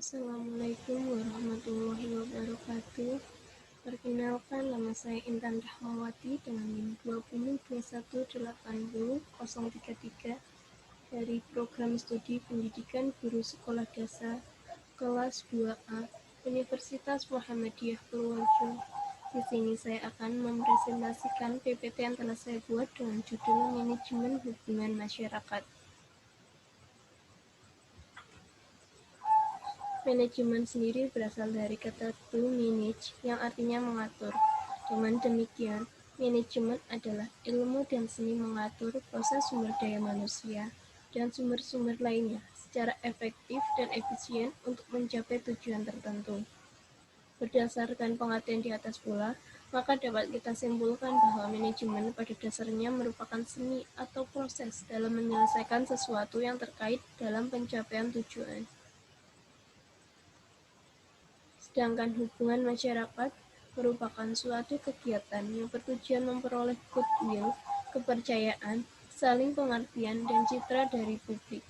Assalamualaikum warahmatullahi wabarakatuh. Perkenalkan, nama saya Intan Rahmawati dengan NIM 20218033 dari Program Studi Pendidikan Guru Sekolah Dasar kelas 2A Universitas Muhammadiyah Purworejo. Di sini saya akan mempresentasikan PPT yang telah saya buat dengan judul Manajemen Hubungan Masyarakat. Manajemen sendiri berasal dari kata to manage yang artinya mengatur. Dengan demikian, manajemen adalah ilmu dan seni mengatur proses sumber daya manusia dan sumber-sumber lainnya secara efektif dan efisien untuk mencapai tujuan tertentu. Berdasarkan pengertian di atas pula, maka dapat kita simpulkan bahwa manajemen pada dasarnya merupakan seni atau proses dalam menyelesaikan sesuatu yang terkait dalam pencapaian tujuan. Sedangkan hubungan masyarakat merupakan suatu kegiatan yang bertujuan memperoleh goodwill, kepercayaan, saling pengertian, dan citra dari publik.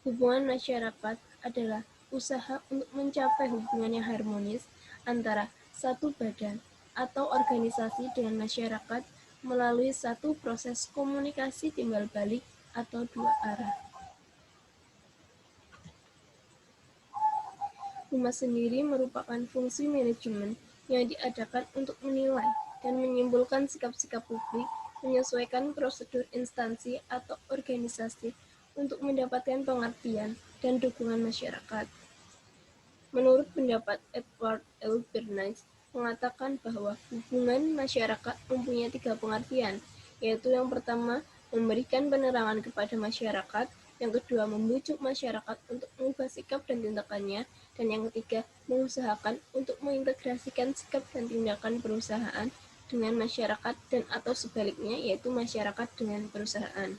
Hubungan masyarakat adalah usaha untuk mencapai hubungan yang harmonis antara satu badan atau organisasi dengan masyarakat melalui satu proses komunikasi timbal balik atau dua arah. Humas sendiri merupakan fungsi manajemen yang diadakan untuk menilai dan menyimpulkan sikap-sikap publik, menyesuaikan prosedur instansi atau organisasi untuk mendapatkan pengertian dan dukungan masyarakat. Menurut pendapat Edward L. Bernays, mengatakan bahwa hubungan masyarakat mempunyai 3 pengertian, yaitu yang pertama, memberikan penerangan kepada masyarakat, yang kedua, membujuk masyarakat untuk mengubah sikap dan tindakannya, dan yang ketiga, mengusahakan untuk mengintegrasikan sikap dan tindakan perusahaan dengan masyarakat dan atau sebaliknya, yaitu masyarakat dengan perusahaan.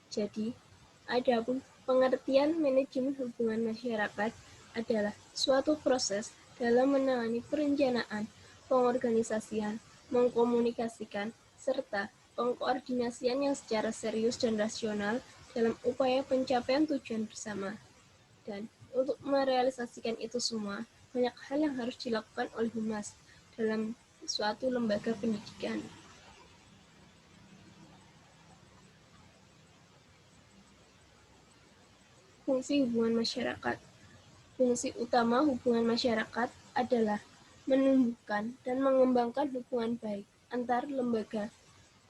Jadi, adapun pengertian manajemen hubungan masyarakat adalah suatu proses dalam menangani perencanaan, pengorganisasian, mengkomunikasikan, serta pengkoordinasian yang secara serius dan rasional dalam upaya pencapaian tujuan bersama. Dan untuk merealisasikan itu semua, banyak hal yang harus dilakukan oleh humas dalam suatu lembaga pendidikan. Fungsi hubungan masyarakat. Fungsi utama hubungan masyarakat adalah menumbuhkan dan mengembangkan hubungan baik antar lembaga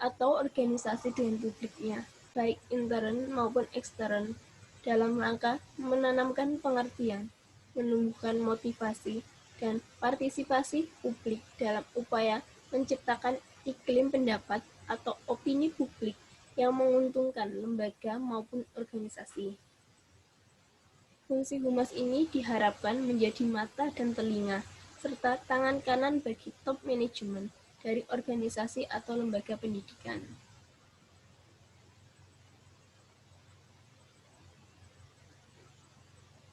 atau organisasi dengan publiknya, baik intern maupun ekstern, dalam rangka menanamkan pengertian, menumbuhkan motivasi, dan partisipasi publik dalam upaya menciptakan iklim pendapat atau opini publik yang menguntungkan lembaga maupun organisasi. Fungsi humas ini diharapkan menjadi mata dan telinga, serta tangan kanan bagi top manajemen dari organisasi atau lembaga pendidikan.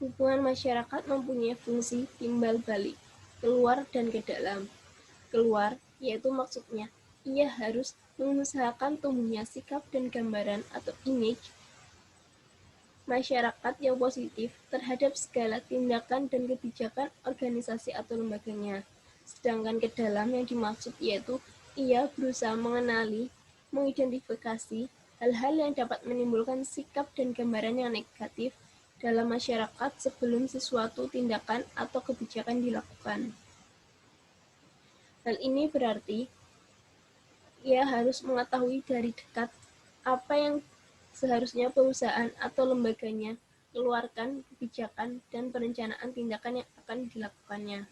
Hubungan masyarakat mempunyai fungsi timbal balik, keluar dan ke dalam. Keluar, yaitu maksudnya, ia harus mengusahakan tumbuhnya sikap dan gambaran atau image masyarakat yang positif terhadap segala tindakan dan kebijakan organisasi atau lembaganya. Sedangkan ke dalam yang dimaksud yaitu ia berusaha mengenali, mengidentifikasi hal-hal yang dapat menimbulkan sikap dan gambaran yang negatif dalam masyarakat sebelum sesuatu tindakan atau kebijakan dilakukan. Hal ini berarti ia harus mengetahui dari dekat apa yang seharusnya perusahaan atau lembaganya keluarkan kebijakan dan perencanaan tindakan yang akan dilakukannya.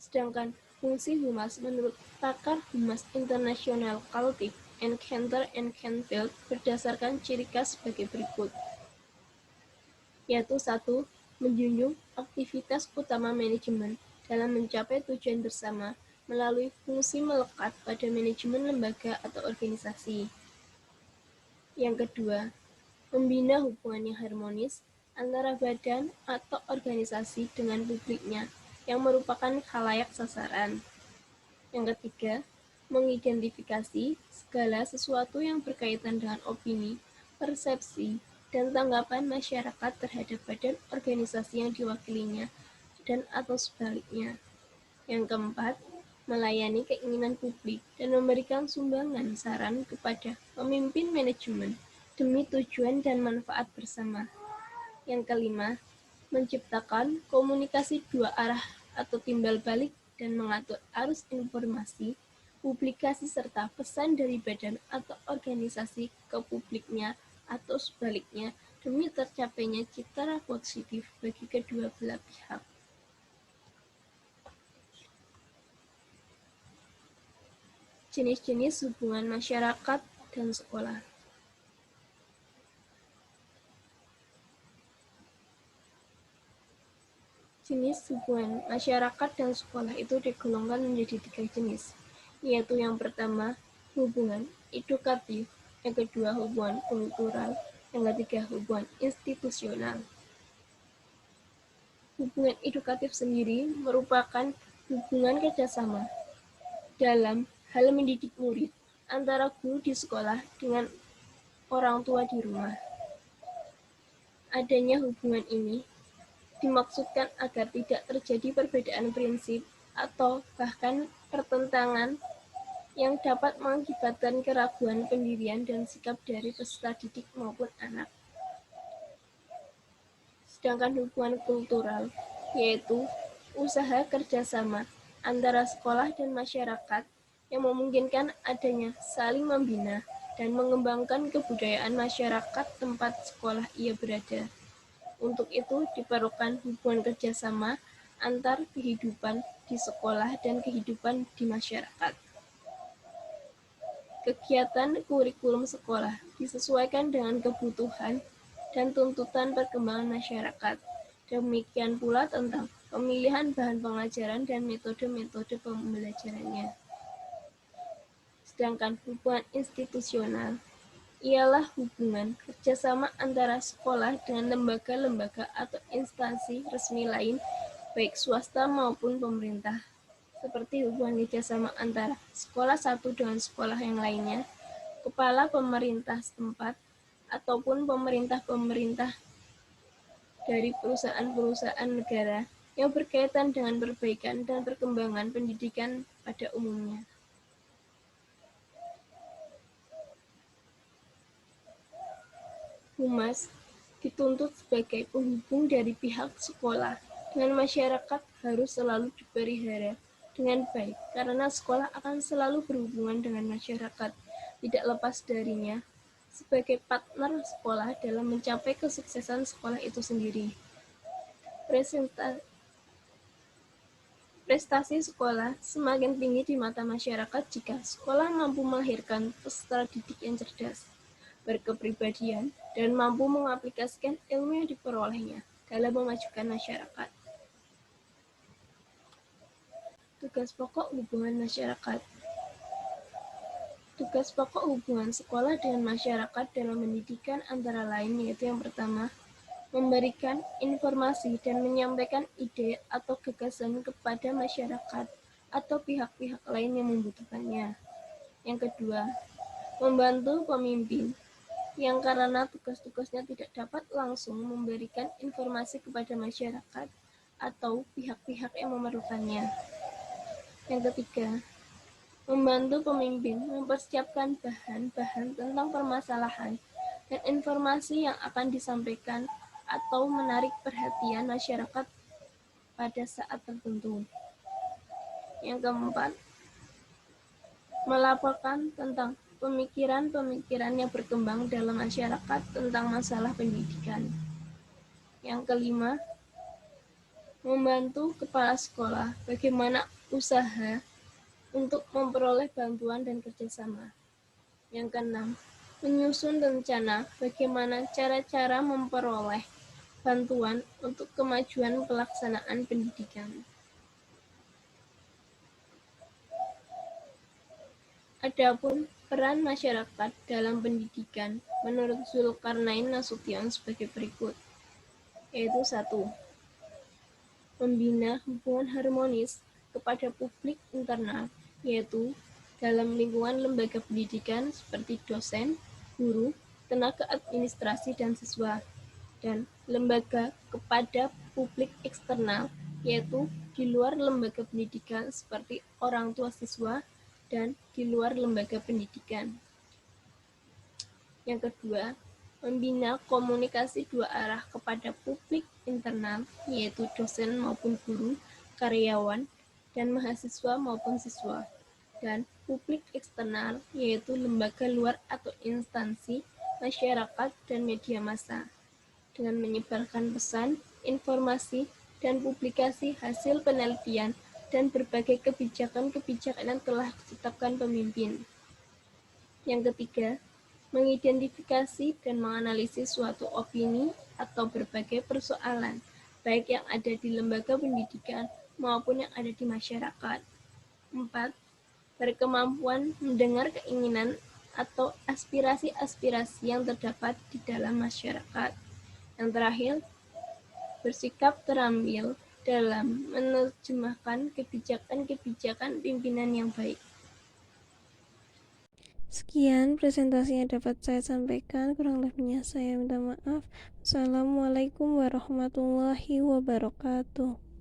Sedangkan fungsi humas menurut pakar humas internasional Kaltif and Cantor and Canfield berdasarkan ciri khas sebagai berikut, yaitu 1. Menjunjung aktivitas utama manajemen dalam mencapai tujuan bersama melalui fungsi melekat pada manajemen lembaga atau organisasi. Yang kedua, membina hubungan yang harmonis antara badan atau organisasi dengan publiknya yang merupakan khalayak sasaran. Yang ketiga, mengidentifikasi segala sesuatu yang berkaitan dengan opini, persepsi, dan tanggapan masyarakat terhadap badan organisasi yang diwakilinya, dan atau sebaliknya. Yang keempat, melayani keinginan publik dan memberikan sumbangan saran kepada pemimpin manajemen demi tujuan dan manfaat bersama. Yang kelima, menciptakan komunikasi dua arah atau timbal balik dan mengatur arus informasi, publikasi serta pesan dari badan atau organisasi ke publiknya atau sebaliknya demi tercapainya citra positif bagi kedua belah pihak. Jenis-jenis hubungan masyarakat dan sekolah. Jenis hubungan masyarakat dan sekolah itu digolongkan menjadi 3 jenis, yaitu yang pertama, hubungan edukatif, yang kedua, hubungan kultural, yang ketiga, hubungan institusional. Hubungan edukatif sendiri merupakan hubungan kerjasama dalam hal mendidik murid antara guru di sekolah dengan orang tua di rumah. Adanya hubungan ini dimaksudkan agar tidak terjadi perbedaan prinsip atau bahkan pertentangan yang dapat mengakibatkan keraguan pendirian dan sikap dari peserta didik maupun anak. Sedangkan hubungan kultural, yaitu usaha kerjasama antara sekolah dan masyarakat yang memungkinkan adanya saling membina dan mengembangkan kebudayaan masyarakat tempat sekolah ia berada. Untuk itu diperlukan hubungan kerjasama antar kehidupan di sekolah dan kehidupan di masyarakat. Kegiatan kurikulum sekolah disesuaikan dengan kebutuhan dan tuntutan perkembangan masyarakat. Demikian pula tentang pemilihan bahan pengajaran dan metode-metode pembelajarannya. Sedangkan hubungan institusional ialah hubungan kerjasama antara sekolah dengan lembaga-lembaga atau instansi resmi lain, baik swasta maupun pemerintah, seperti hubungan kerjasama antara sekolah satu dengan sekolah yang lainnya, kepala pemerintah setempat, ataupun pemerintah-pemerintah dari perusahaan-perusahaan negara yang berkaitan dengan perbaikan dan perkembangan pendidikan pada umumnya. Humas dituntut sebagai penghubung dari pihak sekolah dengan masyarakat harus selalu dipelihara dengan baik karena sekolah akan selalu berhubungan dengan masyarakat, tidak lepas darinya sebagai partner sekolah dalam mencapai kesuksesan sekolah itu sendiri. Prestasi sekolah semakin tinggi di mata masyarakat jika sekolah mampu melahirkan peserta didik yang cerdas, berkepribadian, dan mampu mengaplikasikan ilmu yang diperolehnya dalam memajukan masyarakat. Tugas pokok hubungan masyarakat. Tugas pokok hubungan sekolah dengan masyarakat dalam pendidikan antara lain yaitu yang pertama, memberikan informasi dan menyampaikan ide atau gagasan kepada masyarakat atau pihak-pihak lain yang membutuhkannya. Yang kedua, membantu pemimpin yang karena tugas-tugasnya tidak dapat langsung memberikan informasi kepada masyarakat atau pihak-pihak yang memerlukannya. Yang ketiga, membantu pemimpin mempersiapkan bahan-bahan tentang permasalahan dan informasi yang akan disampaikan atau menarik perhatian masyarakat pada saat tertentu. Yang keempat, melaporkan tentang pemikiran-pemikiran yang berkembang dalam masyarakat tentang masalah pendidikan. Yang kelima, membantu kepala sekolah bagaimana usaha untuk memperoleh bantuan dan kerjasama. Yang keenam, menyusun rencana bagaimana cara-cara memperoleh bantuan untuk kemajuan pelaksanaan pendidikan. Adapun peran masyarakat dalam pendidikan menurut Zulkarnain Nasution sebagai berikut, yaitu 1. Membina hubungan harmonis kepada publik internal, yaitu dalam lingkungan lembaga pendidikan seperti dosen, guru, tenaga administrasi dan siswa, dan lembaga kepada publik eksternal, yaitu di luar lembaga pendidikan seperti orang tua siswa dan di luar lembaga pendidikan. Yang kedua, membina komunikasi dua arah kepada publik internal, yaitu dosen maupun guru, karyawan, dan mahasiswa maupun siswa, dan publik eksternal, yaitu lembaga luar atau instansi, masyarakat, dan media massa, dengan menyebarkan pesan, informasi, dan publikasi hasil penelitian dan berbagai kebijakan-kebijakan yang telah ditetapkan pemimpin. Yang ketiga, mengidentifikasi dan menganalisis suatu opini atau berbagai persoalan, baik yang ada di lembaga pendidikan maupun yang ada di masyarakat. 4. Berkemampuan mendengar keinginan atau aspirasi-aspirasi yang terdapat di dalam masyarakat. Yang terakhir, bersikap terambil dalam menerjemahkan kebijakan-kebijakan pimpinan yang baik. Sekian presentasi yang dapat saya sampaikan, kurang lebihnya saya minta maaf. Assalamualaikum warahmatullahi wabarakatuh.